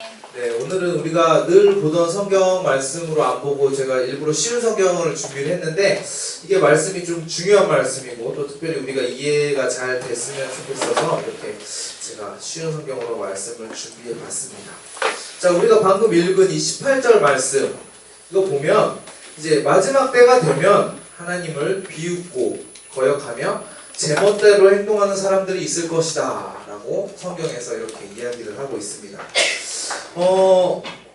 네, 오늘은 우리가 늘 보던 성경 말씀으로 안 보고 제가 일부러 쉬운 성경을 준비를 했는데 이게 말씀이 좀 중요한 말씀이고 또 특별히 우리가 이해가 잘 됐으면 좋겠어서 이렇게 제가 쉬운 성경으로 말씀을 준비해 봤습니다. 자, 우리가 방금 읽은 이 18절 말씀 이거 보면 이제 마지막 때가 되면 하나님을 비웃고 거역하며 제멋대로 행동하는 사람들이 있을 것이다 라고 성경에서 이렇게 이야기를 하고 있습니다.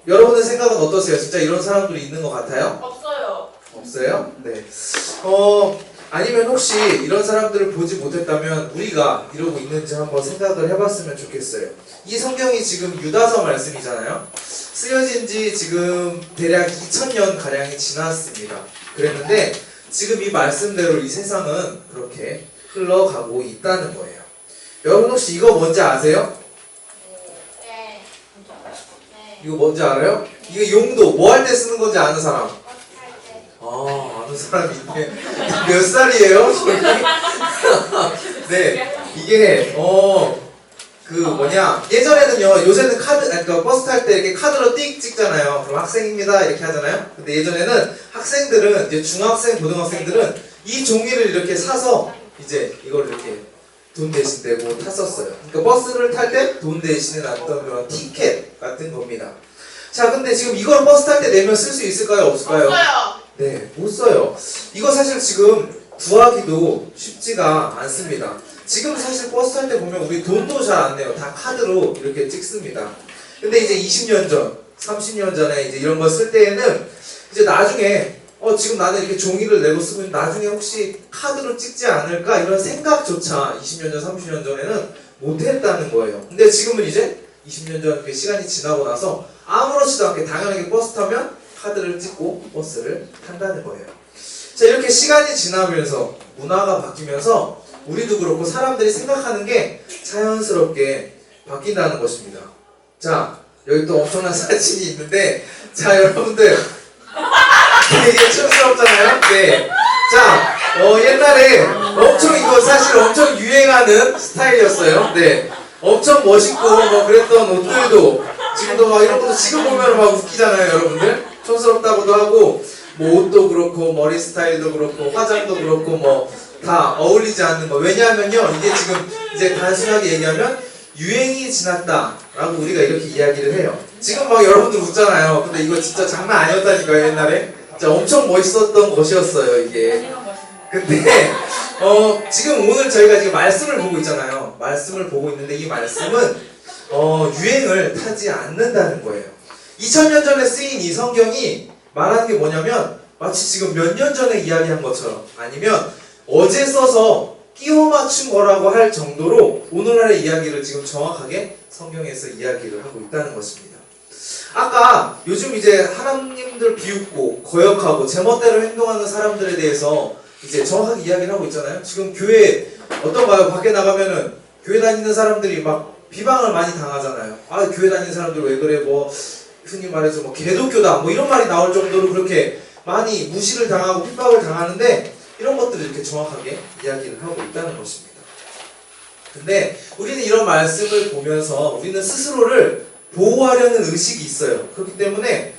여러분의 생각은 어떠세요? 진짜 이런 사람들이 있는 것 같아요? 없어요. 없어요? 네. 아니면 혹시 이런 사람들을 보지 못했다면 우리가 이러고 있는지 한번 생각을 해봤으면 좋겠어요. 이 성경이 지금 유다서 말씀이잖아요. 쓰여진 지 지금 대략 2000년 가량이 지났습니다. 그랬는데 지금 이 말씀대로 이 세상은 그렇게 흘러가고 있다는 거예요. 여러분 혹시 이거 뭔지 아세요? 네. 이거 뭔지 알아요? 이거 용도 뭐 할 때 쓰는 건지 아는 사람? 아는 사람이 있네. 몇 살이에요? 저기? 네, 이게 예전에는요, 요새는 그러니까 버스 탈 때 이렇게 카드로 띡 찍잖아요. 그럼 학생입니다 이렇게 하잖아요. 근데 예전에는 학생들은 이제 중학생, 고등학생들은 이 종이를 이렇게 사서 이제 이걸 이렇게 돈 대신 내고 탔었어요. 그러니까 버스를 탈 때 돈 대신에 났던 그런 티켓 같은 겁니다. 자, 근데 지금 이걸 버스 탈 때 내면 쓸 수 있을까요? 없을까요? 없어요. 네, 못 써요. 이거 사실 지금 구하기도 쉽지가 않습니다. 지금 사실 버스 탈 때 보면 우리 돈도 잘 안 내요. 다 카드로 이렇게 찍습니다. 근데 이제 20년 전, 30년 전에 이제 이런 거 쓸 때에는 이제 나중에 지금 나는 이렇게 종이를 내고 쓰고 있는데 나중에 혹시 카드로 찍지 않을까? 이런 생각조차 20년 전, 30년 전에는 못 했다는 거예요. 근데 지금은 이제 20년 전 시간이 지나고 나서 아무렇지도 않게 당연하게 버스 타면 카드를 찍고 버스를 탄다는 거예요. 자, 이렇게 시간이 지나면서 문화가 바뀌면서 우리도 그렇고 사람들이 생각하는 게 자연스럽게 바뀐다는 것입니다. 자, 여기 또 엄청난 사진이 있는데 자, 여러분들 되게 촌스럽잖아요? 네. 자, 옛날에 이거 사실 엄청 유행하는 스타일이었어요. 네. 엄청 멋있고 그랬던 옷들도 지금도 막 이런 것도 지금 보면 막 웃기잖아요, 여러분들. 촌스럽다고도 하고 옷도 그렇고 머리 스타일도 그렇고 화장도 그렇고 다 어울리지 않는 거. 왜냐하면요, 이게 지금 이제 단순하게 얘기하면 유행이 지났다라고 우리가 이렇게 이야기를 해요. 지금 막 여러분들 웃잖아요. 근데 이거 진짜 장난 아니었다니까요, 옛날에. 진짜 엄청 멋있었던 것이었어요, 이게. 근데 지금 오늘 저희가 지금 말씀을 보고 있잖아요. 말씀을 보고 있는데 이 말씀은 유행을 타지 않는다는 거예요. 2000년 전에 쓰인 이 성경이 말하는 게 뭐냐면 마치 지금 몇 년 전에 이야기한 것처럼 아니면 어제 써서 끼워 맞춘 거라고 할 정도로 오늘날의 이야기를 지금 정확하게 성경에서 이야기를 하고 있다는 것입니다. 아까 요즘 이제 하나님들 비웃고 거역하고 제멋대로 행동하는 사람들에 대해서 이제 정확하게 이야기를 하고 있잖아요. 지금 교회 어떤가요? 밖에 나가면은 교회 다니는 사람들이 막 비방을 많이 당하잖아요. 아, 교회 다니는 사람들 왜 그래? 흔히 말해서 개독교다 이런 말이 나올 정도로 그렇게 많이 무시를 당하고 핍박을 당하는데 이런 것들을 이렇게 정확하게 이야기를 하고 있다는 것입니다. 근데 우리는 이런 말씀을 보면서 우리는 스스로를 보호하려는 의식이 있어요. 그렇기 때문에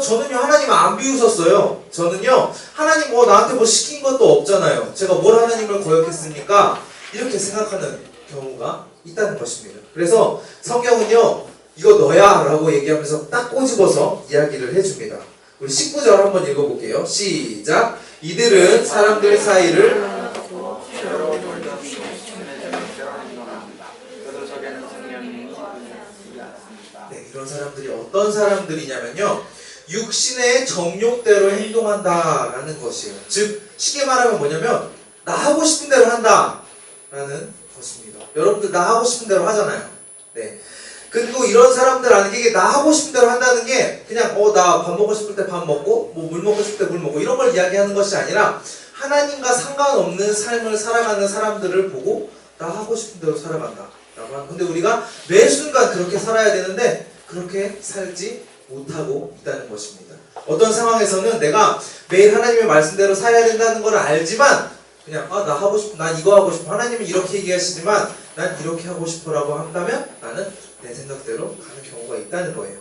저는요 하나님 안 비웃었어요. 저는요 하나님 나한테 시킨 것도 없잖아요. 제가 뭘 하나님을 거역했습니까? 이렇게 생각하는 경우가 있다는 것입니다. 그래서 성경은요 이거 너야 라고 얘기하면서 딱 꼬집어서 이야기를 해줍니다. 우리 19절 한번 읽어볼게요. 시작. 이들은 사람들 사이를 네, 이런 사람들이 어떤 사람들이냐면요 육신의 정욕대로 행동한다라는 것이에요. 즉 쉽게 말하면 뭐냐면 나 하고 싶은 대로 한다 라는 것입니다. 여러분들 나 하고 싶은 대로 하잖아요. 네. 그리고 이런 사람들 아는 게 나 하고 싶은 대로 한다는 게 그냥 나 밥 먹고 싶을 때 밥 먹고 물 먹고 싶을 때 물 먹고 이런 걸 이야기하는 것이 아니라 하나님과 상관없는 삶을 살아가는 사람들을 보고 나 하고 싶은 대로 살아간다 라고 하는. 근데 우리가 매 순간 그렇게 살아야 되는데 그렇게 살지 못하고 있다는 것입니다. 어떤 상황에서는 내가 매일 하나님의 말씀대로 살아야 된다는 걸 알지만 그냥 나 하고 싶어, 난 이거 하고 싶어, 하나님은 이렇게 얘기하시지만 난 이렇게 하고 싶어 라고 한다면 나는 내 생각대로 가는 경우가 있다는 거예요.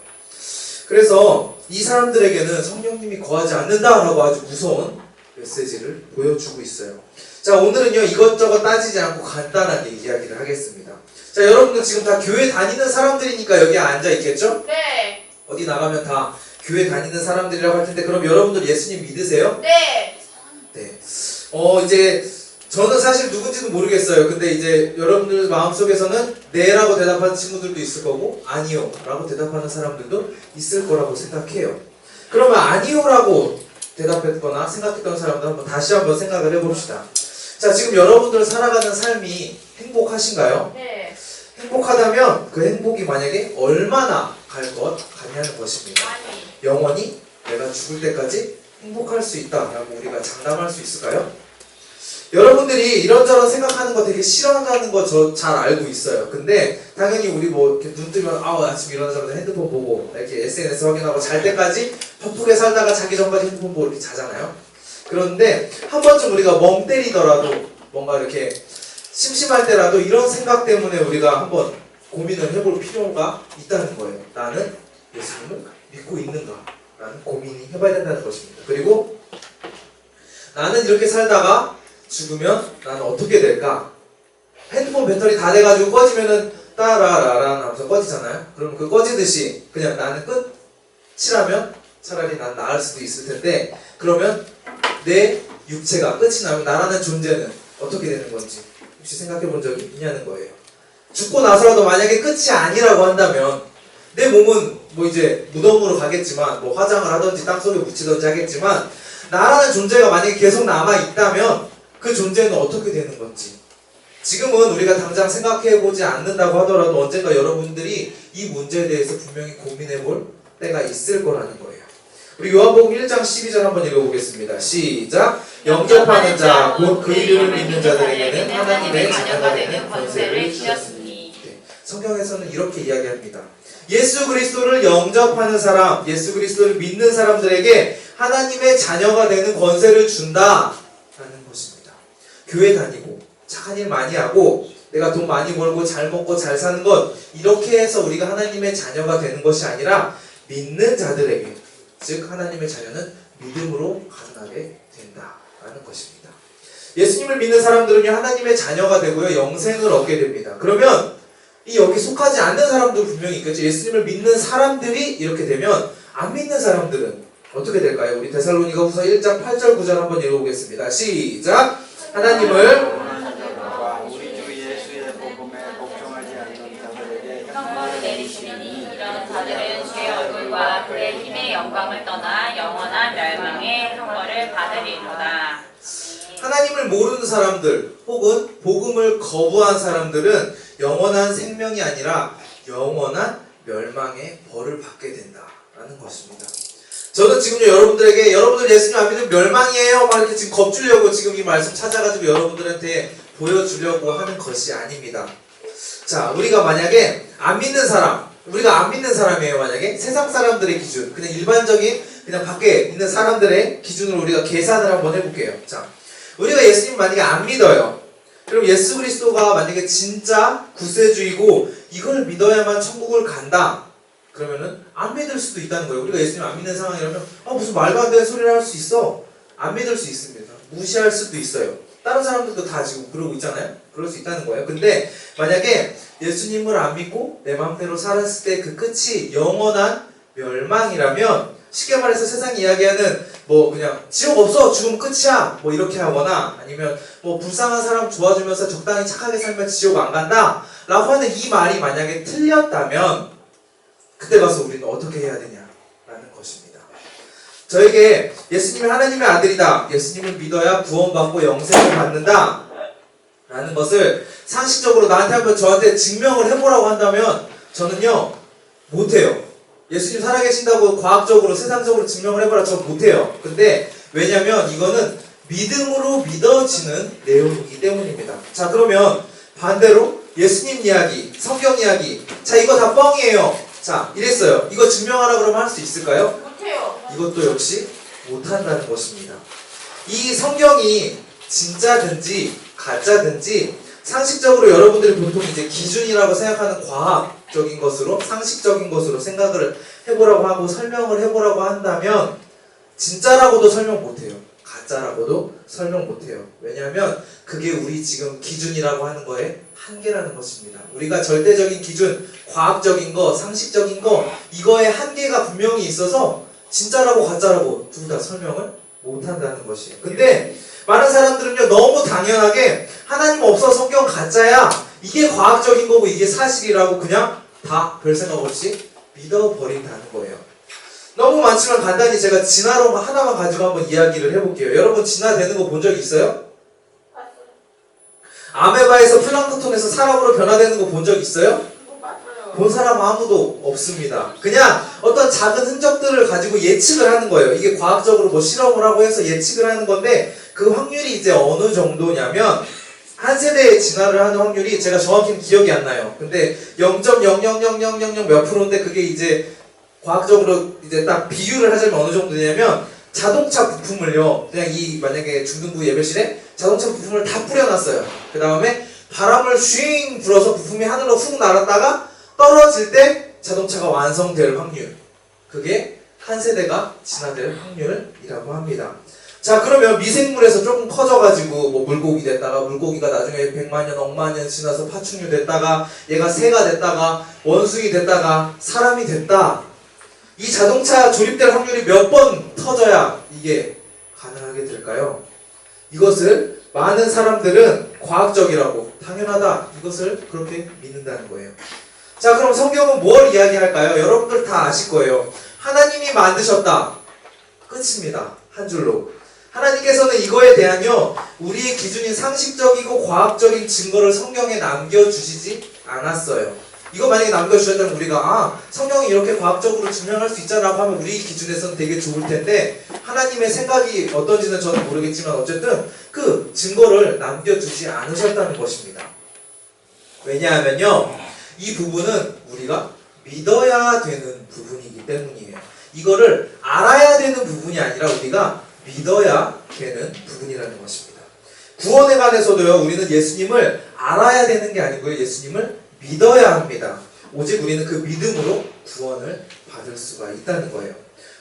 그래서 이 사람들에게는 성령님이 거하지 않는다라고 아주 무서운 메시지를 보여주고 있어요. 자, 오늘은요 이것저것 따지지 않고 간단하게 이야기를 하겠습니다. 자, 여러분들 지금 다 교회 다니는 사람들이니까 여기 앉아 있겠죠? 네. 어디 나가면 다 교회 다니는 사람들이라고 할 텐데, 그럼 여러분들 예수님 믿으세요? 네. 네. 이제 저는 사실 누군지도 모르겠어요. 근데 이제 여러분들 마음속에서는 네라고 대답하는 친구들도 있을 거고 아니요 라고 대답하는 사람들도 있을 거라고 생각해요. 그러면 아니요라고 대답했거나 생각했던 사람들 다시 한번 생각을 해봅시다. 자, 지금 여러분들 살아가는 삶이 행복하신가요? 네. 행복하다면 그 행복이 만약에 얼마나 갈 것 같냐는 것입니다. 많이. 영원히 내가 죽을 때까지 행복할 수 있다라고 우리가 장담할 수 있을까요? 여러분들이 이런저런 생각하는 거 되게 싫어한다는 거 저 잘 알고 있어요. 근데 당연히 우리 뭐 이렇게 눈 뜨면 아침 일어나자마자 핸드폰 보고 이렇게 SNS 확인하고 잘 때까지 바쁘게 살다가 자기 전까지 핸드폰 보고 이렇게 자잖아요. 그런데 한 번쯤 우리가 멍 때리더라도 뭔가 이렇게 심심할 때라도 이런 생각 때문에 우리가 한번 고민을 해볼 필요가 있다는 거예요. 나는 예수님을 믿고 있는가? 라는 고민이 해봐야 된다는 것입니다. 그리고 나는 이렇게 살다가 죽으면 나는 어떻게 될까? 핸드폰 배터리 다 돼가지고 꺼지면은 따라라란 하면서 꺼지잖아요. 그럼 그 꺼지듯이 그냥 나는 끝이라면 차라리 난 나을 수도 있을 텐데, 그러면 내 육체가 끝이 나면 나라는 존재는 어떻게 되는 건지 혹시 생각해 본 적이 있냐는 거예요. 죽고 나서라도 만약에 끝이 아니라고 한다면 내 몸은 뭐 이제 무덤으로 가겠지만 뭐 화장을 하든지 땅속에 묻히든지 하겠지만 나라는 존재가 만약에 계속 남아있다면 그 존재는 어떻게 되는 건지 지금은 우리가 당장 생각해보지 않는다고 하더라도 언젠가 여러분들이 이 문제에 대해서 분명히 고민해볼 때가 있을 거라는 거예요. 우리 요한복음 1장 12절 한번 읽어보겠습니다. 시작! 영접하는 자, 곧 그 이름을 믿는 자들에게는 하나님의 자녀가 되는 권세를 주셨으니. 네, 성경에서는 이렇게 이야기합니다. 예수 그리스도를 영접하는 사람, 예수 그리스도를 믿는 사람들에게 하나님의 자녀가 되는 권세를 준다라는 것입니다. 교회 다니고 착한 일 많이 하고 내가 돈 많이 벌고 잘 먹고 잘 사는 것, 이렇게 해서 우리가 하나님의 자녀가 되는 것이 아니라 믿는 자들에게, 즉 하나님의 자녀는 믿음으로 가능하게 된다라는 것입니다. 예수님을 믿는 사람들은요 하나님의 자녀가 되고요 영생을 얻게 됩니다. 그러면 이 여기 속하지 않는 사람도 분명히 있겠죠. 예수님을 믿는 사람들이 이렇게 되면 안 믿는 사람들은 어떻게 될까요? 우리 데살로니가후서 1장 8절 9절 한번 읽어보겠습니다. 시작! 하나님을 우리 주 예수의 복음에 복종하지 않는 자들에게 형벌을 내리시니 이런 자들은 주의 얼굴과 그의 힘의 영광을 떠나 영원한 멸망의 형벌을 받으리로다. 하나님을 모르는 사람들 혹은 복음을 거부한 사람들은 영원한 생명이 아니라 영원한 멸망의 벌을 받게 된다라는 것입니다. 저는 지금 여러분들에게 여러분들 예수님 안 믿으면 멸망이에요 막 이렇게 지금 겁주려고 지금 이 말씀 찾아가지고 여러분들한테 보여주려고 하는 것이 아닙니다. 자, 우리가 만약에 안 믿는 사람, 우리가 안 믿는 사람이에요. 만약에 세상 사람들의 기준, 그냥 일반적인 그냥 밖에 있는 사람들의 기준으로 우리가 계산을 한번 해볼게요. 자, 우리가 예수님 만약에 안 믿어요. 그럼 예수 그리스도가 만약에 진짜 구세주이고 이걸 믿어야만 천국을 간다. 그러면은 안 믿을 수도 있다는 거예요. 우리가 예수님 안 믿는 상황이라면 무슨 말도 안 되는 소리를 할 수 있어. 안 믿을 수 있습니다. 무시할 수도 있어요. 다른 사람들도 다 지금 그러고 있잖아요. 그럴 수 있다는 거예요. 근데 만약에 예수님을 안 믿고 내 마음대로 살았을 때 그 끝이 영원한 멸망이라면, 쉽게 말해서 세상이 이야기하는 뭐 그냥 지옥 없어 죽으면 끝이야 뭐 이렇게 하거나, 아니면 뭐 불쌍한 사람 도와주면서 적당히 착하게 살면 지옥 안 간다 라고 하는 이 말이 만약에 틀렸다면 그때 가서 우리는 어떻게 해야 되냐라는 것입니다. 저에게 예수님이 하나님의 아들이다, 예수님을 믿어야 구원받고 영생을 받는다 라는 것을 상식적으로 나한테 한번 저한테 증명을 해보라고 한다면 저는요 못해요. 예수님 살아계신다고 과학적으로 세상적으로 증명을 해보라, 저 못해요. 근데 왜냐면 이거는 믿음으로 믿어지는 내용이기 때문입니다. 자, 그러면 반대로 예수님 이야기, 성경 이야기, 자 이거 다 뻥이에요. 자, 이랬어요. 이거 증명하라 그러면 할 수 있을까요? 못해요. 이것도 역시 못한다는 것입니다. 이 성경이 진짜든지 가짜든지 상식적으로 여러분들이 보통 이제 기준이라고 생각하는 과학, 과학적인 것으로, 상식적인 것으로 생각을 해보라고 하고 설명을 해보라고 한다면 진짜라고도 설명 못해요. 가짜라고도 설명 못해요. 왜냐하면 그게 우리 지금 기준이라고 하는 거에 한계라는 것입니다. 우리가 절대적인 기준, 과학적인 거, 상식적인 거, 이거에 한계가 분명히 있어서 진짜라고 가짜라고 둘 다 설명을 못한다는 것이에요. 근데 많은 사람들은요, 너무 당연하게 하나님 없어, 성경 가짜야, 이게 과학적인 거고 이게 사실이라고 그냥 다 별 생각 없이 믿어버린다는 거예요. 너무 많지만 간단히 제가 진화론 하나만 가지고 한번 이야기를 해볼게요. 여러분 진화되는 거 본 적 있어요? 아메바에서 플랑크톤에서 사람으로 변화되는 거 본 적 있어요? 본 사람 아무도 없습니다. 그냥 어떤 작은 흔적들을 가지고 예측을 하는 거예요. 이게 과학적으로 뭐 실험을 하고 해서 예측을 하는 건데 그 확률이 이제 어느 정도냐면 한 세대에 진화를 하는 확률이 제가 정확히는 기억이 안 나요. 근데 0.0000000 몇 프로인데 그게 이제 과학적으로 이제 딱 비유를 하자면 어느 정도 되냐면 자동차 부품을요, 그냥 이 만약에 중등부 예배실에 자동차 부품을 다 뿌려놨어요. 그 다음에 바람을 쉥 불어서 부품이 하늘로 훅 날았다가 떨어질 때 자동차가 완성될 확률, 그게 한 세대가 진화될 확률이라고 합니다. 자, 그러면 미생물에서 조금 커져가지고 뭐 물고기 됐다가 물고기가 나중에 100만 년, 억만 년 지나서 파충류 됐다가 얘가 새가 됐다가 원숭이 됐다가 사람이 됐다. 이 자동차 조립될 확률이 몇 번 터져야 이게 가능하게 될까요? 이것을 많은 사람들은 과학적이라고, 당연하다, 이것을 그렇게 믿는다는 거예요. 자, 그럼 성경은 뭘 이야기할까요? 여러분들 다 아실 거예요. 하나님이 만드셨다. 끝입니다. 한 줄로. 하나님께서는 이거에 대한요, 우리의 기준인 상식적이고 과학적인 증거를 성경에 남겨주시지 않았어요. 이거 만약에 남겨주셨다면 우리가 성경이 이렇게 과학적으로 증명할 수 있잖아 하면 우리 기준에서는 되게 좋을 텐데 하나님의 생각이 어떤지는 저는 모르겠지만 어쨌든 그 증거를 남겨주지 않으셨다는 것입니다. 왜냐하면요, 이 부분은 우리가 믿어야 되는 부분이기 때문이에요. 이거를 알아야 되는 부분이 아니라 우리가 믿어야 되는 부분이라는 것입니다. 구원에 관해서도요, 우리는 예수님을 알아야 되는 게 아니고요, 예수님을 믿어야 합니다. 오직 우리는 그 믿음으로 구원을 받을 수가 있다는 거예요.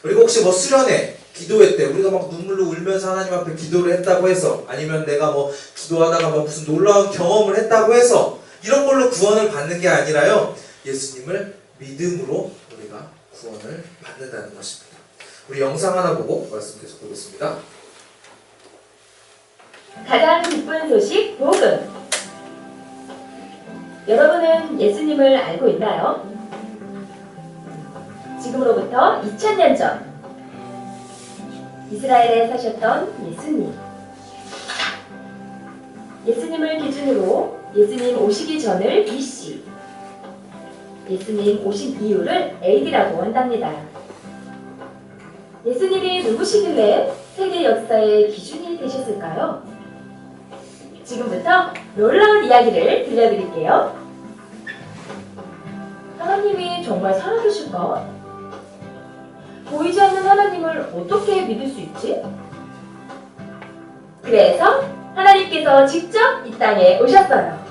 그리고 혹시 뭐 수련회, 기도회 때 우리가 막 눈물로 울면서 하나님 앞에 기도를 했다고 해서, 아니면 내가 뭐 기도하다가 뭐 무슨 놀라운 경험을 했다고 해서 이런 걸로 구원을 받는 게 아니라요, 예수님을 믿음으로 우리가 구원을 받는다는 것입니다. 우리 영상 하나 보고 말씀 계속 보겠습니다. 가장 기쁜 소식 복음. 여러분은 예수님을 알고 있나요? 지금으로부터 2000년 전 이스라엘에 사셨던 예수님. 예수님을 기준으로 예수님 오시기 전을 BC, 예수님 오신 이유를 AD라고 한답니다. 예수님이 누구시길래 세계 역사의 기준이 되셨을까요? 지금부터 놀라운 이야기를 들려드릴게요. 하나님이 정말 살아계실까? 보이지 않는 하나님을 어떻게 믿을 수 있지? 그래서 하나님께서 직접 이 땅에 오셨어요.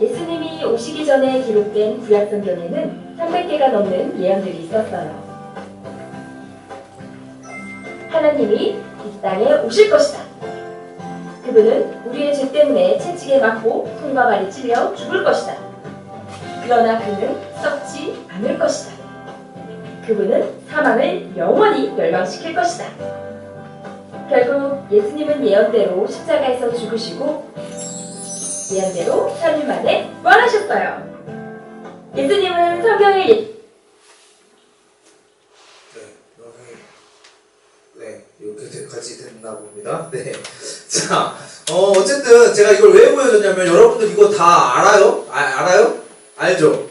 예수님이 오시기 전에 기록된 구약성경에는 300개가 넘는 예언들이 있었어요. 하나님이 이 땅에 오실 것이다. 그분은 우리의 죄 때문에 채찍에 맞고 손과 발이 찔려 죽을 것이다. 그러나 그는 썩지 않을 것이다. 그분은 사망을 영원히 멸망시킬 것이다. 결국 예수님은 예언대로 십자가에서 죽으시고 예언대로 3일 만에 부활하셨어요. 예수님은 성경을 이렇게까지 됐나 봅니다. 네. 자, 어쨌든 제가 이걸 왜 보여줬냐면 여러분들 이거 다 알아요? 알아요? 알죠?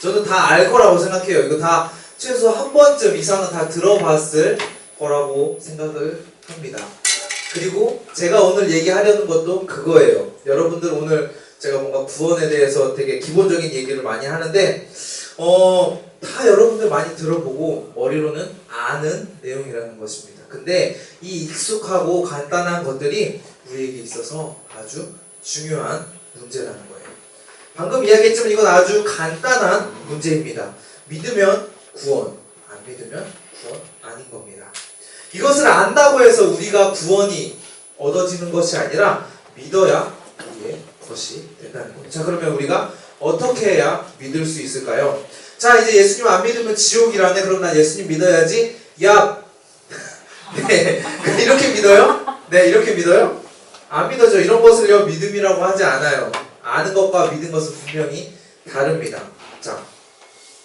저는 다 알 거라고 생각해요. 이거 다 최소 한 번쯤 이상은 다 들어봤을 거라고 생각을 합니다. 그리고 제가 오늘 얘기하려는 것도 그거예요. 여러분들 오늘 제가 뭔가 구원에 대해서 되게 기본적인 얘기를 많이 하는데 다 여러분들 많이 들어보고 머리로는 아는 내용이라는 것입니다. 근데 이 익숙하고 간단한 것들이 우리에게 있어서 아주 중요한 문제라는 거예요. 방금 이야기했지만 이건 아주 간단한 문제입니다. 믿으면 구원, 안 믿으면 구원 아닌 겁니다. 이것을 안다고 해서 우리가 구원이 얻어지는 것이 아니라 믿어야 우리의 것이 된다는 거예요. 자, 그러면 우리가 어떻게 해야 믿을 수 있을까요? 자, 이제 예수님 안 믿으면 지옥이라네. 그럼 난 예수님 믿어야지. 야, 네, 이렇게 믿어요? 네, 이렇게 믿어요? 안 믿어져. 이런 것을요 믿음이라고 하지 않아요. 아는 것과 믿은 것은 분명히 다릅니다. 자,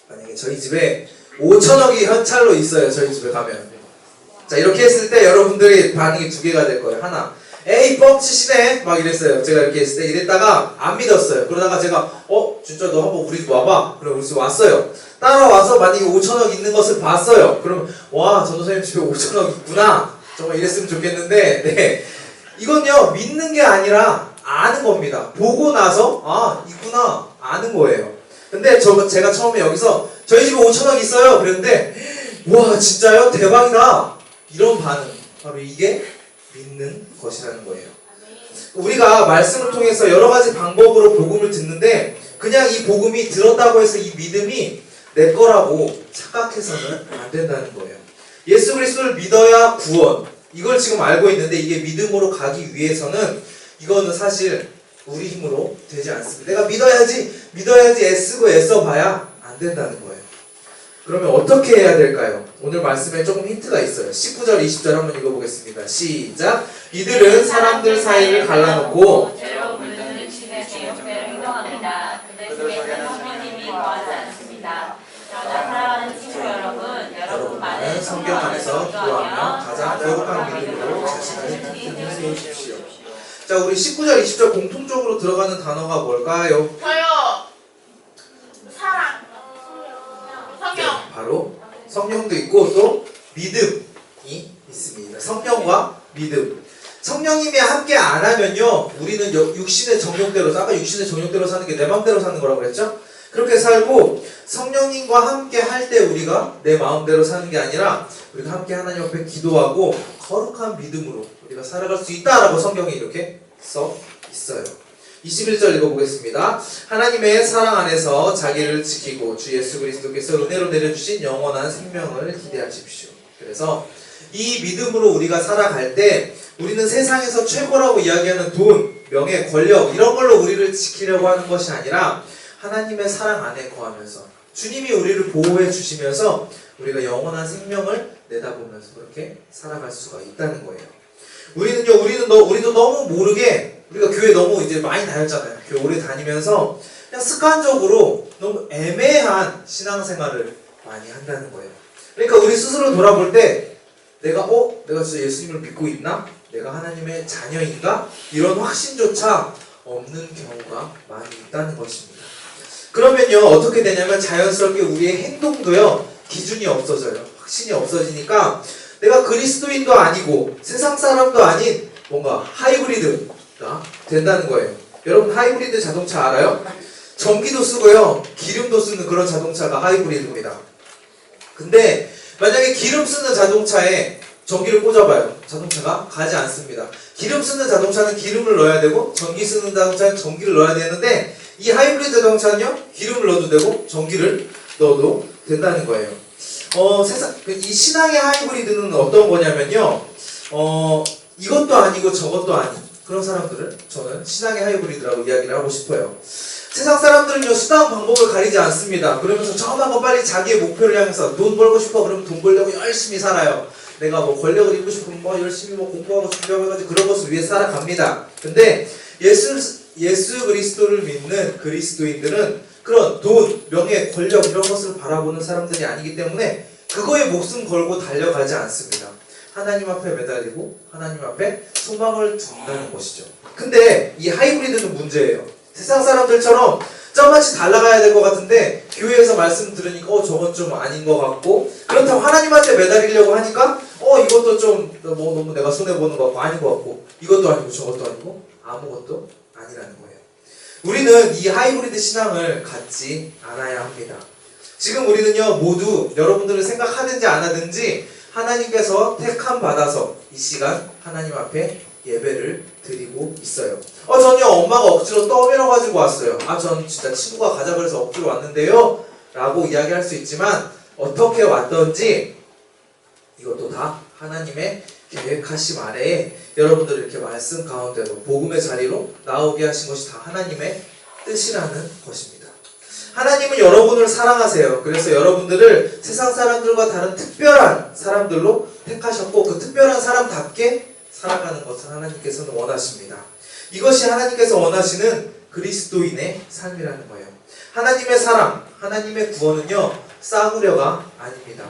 만약에 저희 집에 5천억이 현찰로 있어요. 저희 집에 가면. 자, 이렇게 했을 때 여러분들이 반응이 두 개가 될 거예요. 하나, 에이 뻥치시네 막 이랬어요. 제가 이렇게 했을 때 이랬다가 안 믿었어요. 그러다가 제가 진짜 너 한번 우리 집 와봐. 그럼 우리 집 왔어요. 따라와서 만약에 5천억 있는 것을 봤어요. 그러면 와, 전도사님 집에 5천억 있구나. 정말 이랬으면 좋겠는데, 네, 이건요 믿는 게 아니라 아는 겁니다. 보고 나서 아, 있구나 아는 거예요. 근데 제가 처음에 여기서 저희 집에 5천억 있어요 그랬는데 와, 진짜요? 대박이다. 이런 반응, 바로 이게 믿는 것이라는 거예요. 우리가 말씀을 통해서 여러 가지 방법으로 복음을 듣는데 그냥 이 복음이 들었다고 해서 이 믿음이 내 거라고 착각해서는 안 된다는 거예요. 예수 그리스도를 믿어야 구원, 이걸 지금 알고 있는데 이게 믿음으로 가기 위해서는 이거는 사실 우리 힘으로 되지 않습니다. 내가 믿어야지 애쓰고 애써봐야 안 된다는 거예요. 그러면 어떻게 해야 될까요? 오늘 말씀에 조금 힌트가 있어요. 19절 20절 한번 읽어보겠습니다. 시작. 이들은 사람들 사이를 갈라놓고 죄로 물드는 신의 제욕대로 행동합니다. 그들 속에는 성령님이 거하지 않습니다. 그러나 사랑하는 친구 여러분 성경 안에서 기도하며 가장 거룩한 믿음으로 자신을 튼튼히 세우십시오. 자, 우리 19절 20절 공통적으로 들어가는 단어가 뭘까요? 저요. 사랑. 성령. 바로 성령도 있고 또 믿음이 있습니다. 성령과 믿음. 성령님이 함께 안 하면요 우리는 육신의 정욕대로, 아까 육신의 정욕대로 사는 게 내 마음대로 사는 거라고 그랬죠? 그렇게 살고 성령님과 함께 할 때 우리가 내 마음대로 사는 게 아니라 우리가 함께 하나님 앞에 기도하고 거룩한 믿음으로 우리가 살아갈 수 있다라고 성경에 이렇게 써 있어요. 21절 읽어보겠습니다. 하나님의 사랑 안에서 자기를 지키고 주 예수 그리스도께서 은혜로 내려주신 영원한 생명을 기대하십시오. 그래서 이 믿음으로 우리가 살아갈 때 우리는 세상에서 최고라고 이야기하는 돈, 명예, 권력 이런 걸로 우리를 지키려고 하는 것이 아니라 하나님의 사랑 안에 거하면서 주님이 우리를 보호해 주시면서 우리가 영원한 생명을 내다보면서 그렇게 살아갈 수가 있다는 거예요. 우리도 너무 모르게 우리가 교회 너무 이제 많이 다녔잖아요. 교회 오래 다니면서 그냥 습관적으로 너무 애매한 신앙생활을 많이 한다는 거예요. 그러니까 우리 스스로 돌아볼 때 내가 진짜 예수님을 믿고 있나? 내가 하나님의 자녀인가? 이런 확신조차 없는 경우가 많이 있다는 것입니다. 그러면요 어떻게 되냐면 자연스럽게 우리의 행동도요 기준이 없어져요. 확신이 없어지니까 내가 그리스도인도 아니고 세상 사람도 아닌 뭔가 하이브리드가 된다는 거예요. 여러분 하이브리드 자동차 알아요? 전기도 쓰고요 기름도 쓰는 그런 자동차가 하이브리드입니다. 근데 만약에 기름 쓰는 자동차에 전기를 꽂아봐요. 자동차가 가지 않습니다. 기름 쓰는 자동차는 기름을 넣어야 되고 전기 쓰는 자동차는 전기를 넣어야 되는데 이 하이브리드 자동차는요 기름을 넣어도 되고 전기를 넣어도 된다는 거예요. 이 신앙의 하이브리드는 어떤 거냐면요 이것도 아니고 저것도 아닌 그런 사람들을 저는 신앙의 하이브리드라고 이야기를 하고 싶어요. 세상 사람들은요 수단 방법을 가리지 않습니다. 그러면서 저만큼 빨리 자기의 목표를 향해서 돈 벌고 싶어 그러면 돈 벌려고 열심히 살아요. 내가 뭐 권력을 입고 싶으면 열심히 공부하고 준비하고 해가지고 그런 것을 위해 살아갑니다. 근데 예수 그리스도를 믿는 그리스도인들은 그런 돈, 명예, 권력 이런 것을 바라보는 사람들이 아니기 때문에 그거에 목숨 걸고 달려가지 않습니다. 하나님 앞에 매달리고 하나님 앞에 소망을 둔다는 것이죠. 근데 이 하이브리드는 문제예요. 세상 사람들처럼 점같이 달라가야 될 것 같은데 교회에서 말씀 들으니까 저건 좀 아닌 것 같고 그렇다고 하나님한테 매달리려고 하니까 이것도 좀 너무 내가 손해보는 것 같고 아닌 것 같고 이것도 아니고 저것도 아니고 아무것도 아니라는 거예요. 우리는 이 하이브리드 신앙을 갖지 않아야 합니다. 지금 우리는요 모두 여러분들은 생각하든지 안 하든지 하나님께서 택함 받아서 이 시간 하나님 앞에 예배를 드리고 있어요. 전요 엄마가 억지로 떠밀어 가지고 왔어요. 전 진짜 친구가 가자 그래서 억지로 왔는데요 라고 이야기할 수 있지만, 어떻게 왔던지 이것도 다 하나님의 계획하심 아래에 여러분들 이렇게 말씀 가운데로 복음의 자리로 나오게 하신 것이 다 하나님의 뜻이라는 것입니다. 하나님은 여러분을 사랑하세요. 그래서 여러분들을 세상 사람들과 다른 특별한 사람들로 택하셨고, 그 특별한 사람답게 살아가는 것을 하나님께서는 원하십니다. 이것이 하나님께서 원하시는 그리스도인의 삶이라는 거예요. 하나님의 사랑, 하나님의 구원은요, 싸구려가 아닙니다.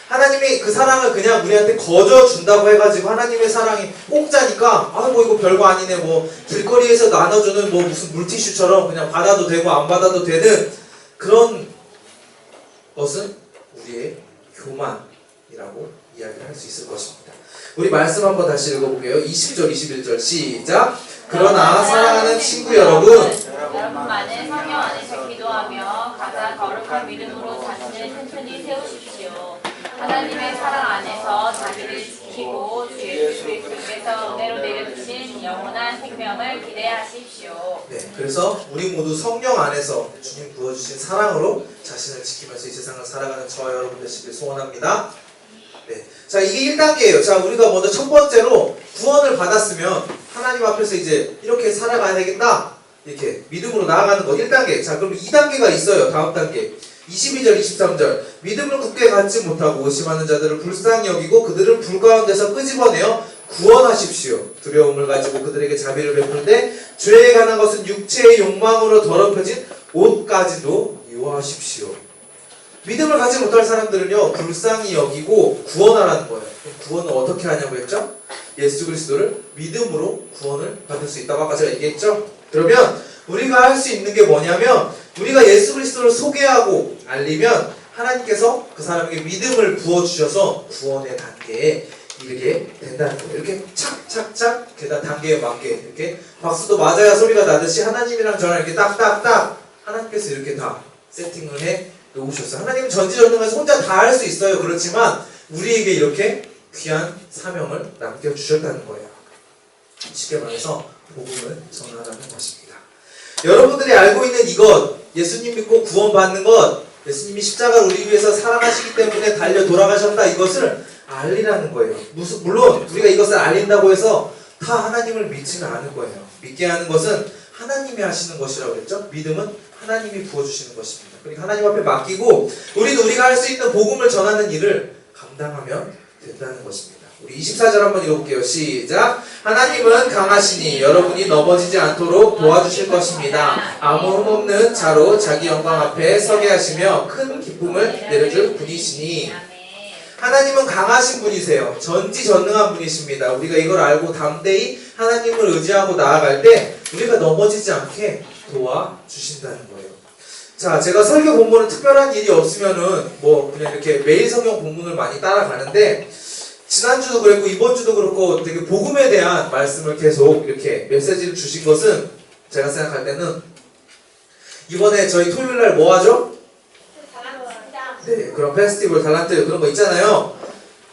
하나님이 그 사랑을 그냥 우리한테 거저 준다고 해가지고 하나님의 사랑이 공짜니까 뭐 이거 별거 아니네, 뭐 길거리에서 나눠주는 뭐 무슨 물티슈처럼 그냥 받아도 되고 안 받아도 되는 그런 것은 우리의 교만이라고 이야기를 할 수 있을 것입니다. 우리 말씀 한번 다시 읽어볼게요. 20절 21절 시작. 그러나 사랑하는 친구 여러분, 여러분만은 성령 안에서 기도하며 가장 거룩한 믿음으로 자신을 튼튼히 세우십시오. 하나님의 사랑 안에서 자기를 지키고 주 예수 그리스도께서 은혜로 내려주신 영원한 생명을 기대하십시오. 네, 그래서 우리 모두 성령 안에서 주님 부어주신 사랑으로 자신을 지키면서 이 세상을 살아가는 저와 여러분 되시길 소원합니다. 네, 자, 이게 1단계예요. 자, 우리가 먼저 첫 번째로 구원을 받았으면 하나님 앞에서 이제 이렇게 살아가야 되겠다, 이렇게 믿음으로 나아가는 거 1단계. 자, 그럼 2단계가 있어요. 다음 단계 22절 23절. 믿음을 굳게 갖지 못하고 의심하는 자들을 불쌍히 여기고 그들을 불 가운데서 끄집어내어 구원하십시오. 두려움을 가지고 그들에게 자비를 베풀되 죄에 관한 것은 육체의 욕망으로 더럽혀진 옷까지도 미워하십시오. 믿음을 가지 못할 사람들은요, 불쌍히 여기고 구원하라는 거예요. 구원을 어떻게 하냐고 했죠? 예수 그리스도를 믿음으로 구원을 받을 수 있다고 아까 제가 얘기했죠? 그러면 우리가 할 수 있는 게 뭐냐면, 우리가 예수 그리스도를 소개하고 알리면 하나님께서 그 사람에게 믿음을 부어주셔서 구원의 단계에 이르게 된다는 거예요. 이렇게 착착착 계단 단계에 맞게 이렇게 박수도 맞아야 소리가 나듯이 하나님이랑 저랑 이렇게 딱딱딱 하나님께서 이렇게 다 세팅을 해 놓으셨어요. 하나님은 전지전능해서 혼자 다 할 수 있어요. 그렇지만 우리에게 이렇게 귀한 사명을 남겨주셨다는 거예요. 쉽게 말해서 복음을 전하라는 것입니다. 여러분들이 알고 있는 이것, 예수님 믿고 구원받는 것, 예수님이 십자가를 우리 위해서 사랑하시기 때문에 달려 돌아가셨다, 이것을 알리라는 거예요. 물론 우리가 이것을 알린다고 해서 다 하나님을 믿지는 않을 거예요. 믿게 하는 것은 하나님이 하시는 것이라고 했죠. 믿음은 하나님이 부어주시는 것입니다. 그러니까 하나님 앞에 맡기고 우리도 우리가 할 수 있는 복음을 전하는 일을 감당하면 된다는 것입니다. 우리 24절 한번 읽어볼게요. 시작. 하나님은 강하시니 여러분이 넘어지지 않도록 도와주실 것입니다. 아무 흠없는 자로 자기 영광 앞에 서게 하시며 큰 기쁨을 내려줄 분이시니. 하나님은 강하신 분이세요. 전지전능한 분이십니다. 우리가 이걸 알고 담대히 하나님을 의지하고 나아갈 때 우리가 넘어지지 않게 도와주신다는 거예요. 자, 제가 설교 본문은 특별한 일이 없으면은 뭐 그냥 이렇게 매일 성경 본문을 많이 따라가는데, 지난주도 그랬고 이번주도 그렇고 되게 복음에 대한 말씀을 계속 이렇게 메시지를 주신 것은, 제가 생각할 때는 이번에 저희 토요일날 뭐 하죠? 네, 그런 페스티벌 달란트 그런 거 있잖아요.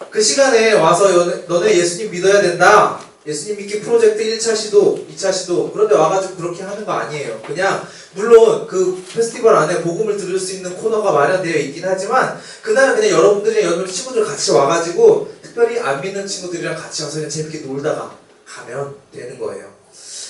그 시간에 와서 너네 예수님 믿어야 된다, 예수님 믿기 프로젝트 1차 시도, 2차 시도, 그런데 와가지고 그렇게 하는 거 아니에요. 그냥 물론 그 페스티벌 안에 복음을 들을 수 있는 코너가 마련되어 있긴 하지만, 그날은 그냥 여러분 친구들 같이 와가지고 특별히 안 믿는 친구들이랑 같이 와서 그냥 재밌게 놀다가 가면 되는 거예요.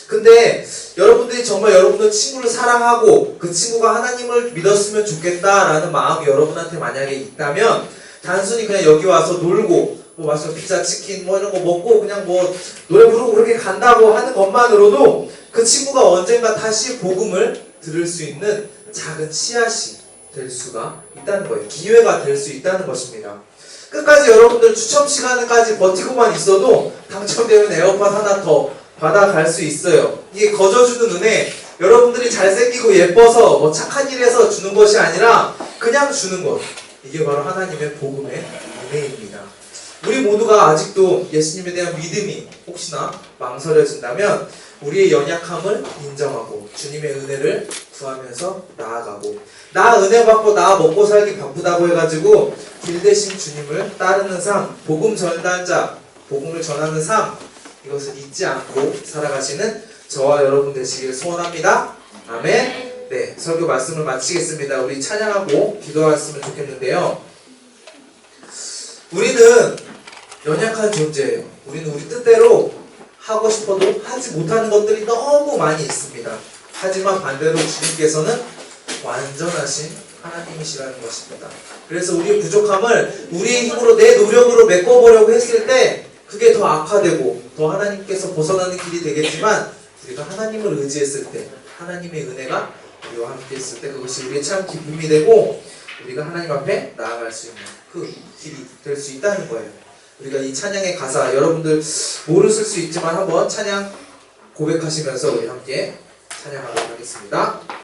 근데 여러분들이 정말 여러분들 친구를 사랑하고 그 친구가 하나님을 믿었으면 좋겠다라는 마음이 여러분한테 만약에 있다면, 단순히 그냥 여기 와서 놀고 뭐 와서 피자, 치킨 뭐 이런 거 먹고 그냥 뭐 노래 부르고 그렇게 간다고 하는 것만으로도 그 친구가 언젠가 다시 복음을 들을 수 있는 작은 씨앗이 될 수가 있다는 거예요. 기회가 될 수 있다는 것입니다. 끝까지 여러분들 추첨 시간까지 버티고만 있어도 당첨되면 에어팟 하나 더 받아갈 수 있어요. 이게 거저주는 은혜, 여러분들이 잘생기고 예뻐서 뭐 착한 일 해서 주는 것이 아니라 그냥 주는 것, 이게 바로 하나님의 복음의 은혜입니다. 우리 모두가 아직도 예수님에 대한 믿음이 혹시나 망설여진다면 우리의 연약함을 인정하고 주님의 은혜를 구하면서 나아가고, 나 은혜 받고 나 먹고 살기 바쁘다고 해가지고 길 대신 주님을 따르는 삶, 복음 전달자, 복음을 전하는 삶, 이것을 잊지 않고 살아가시는 저와 여러분 되시길 소원합니다. 아멘. 네, 설교 말씀을 마치겠습니다. 우리 찬양하고 기도했으면 좋겠는데요. 우리는 연약한 존재예요. 우리는 우리 뜻대로 하고 싶어도 하지 못하는 것들이 너무 많이 있습니다. 하지만 반대로 주님께서는 완전하신 하나님이시라는 것입니다. 그래서 우리의 부족함을 우리의 힘으로 내 노력으로 메꿔보려고 했을 때 그게 더 악화되고 더 하나님께서 벗어나는 길이 되겠지만, 우리가 하나님을 의지했을 때, 하나님의 은혜가 우리와 함께 있을 때 그것이 우리의 참 기쁨이 되고 우리가 하나님 앞에 나아갈 수 있는 그 길이 될 수 있다는 거예요. 우리가 이 찬양의 가사, 여러분들 모르실 수 있지만 한번 찬양 고백하시면서 우리 함께 찬양하도록 하겠습니다.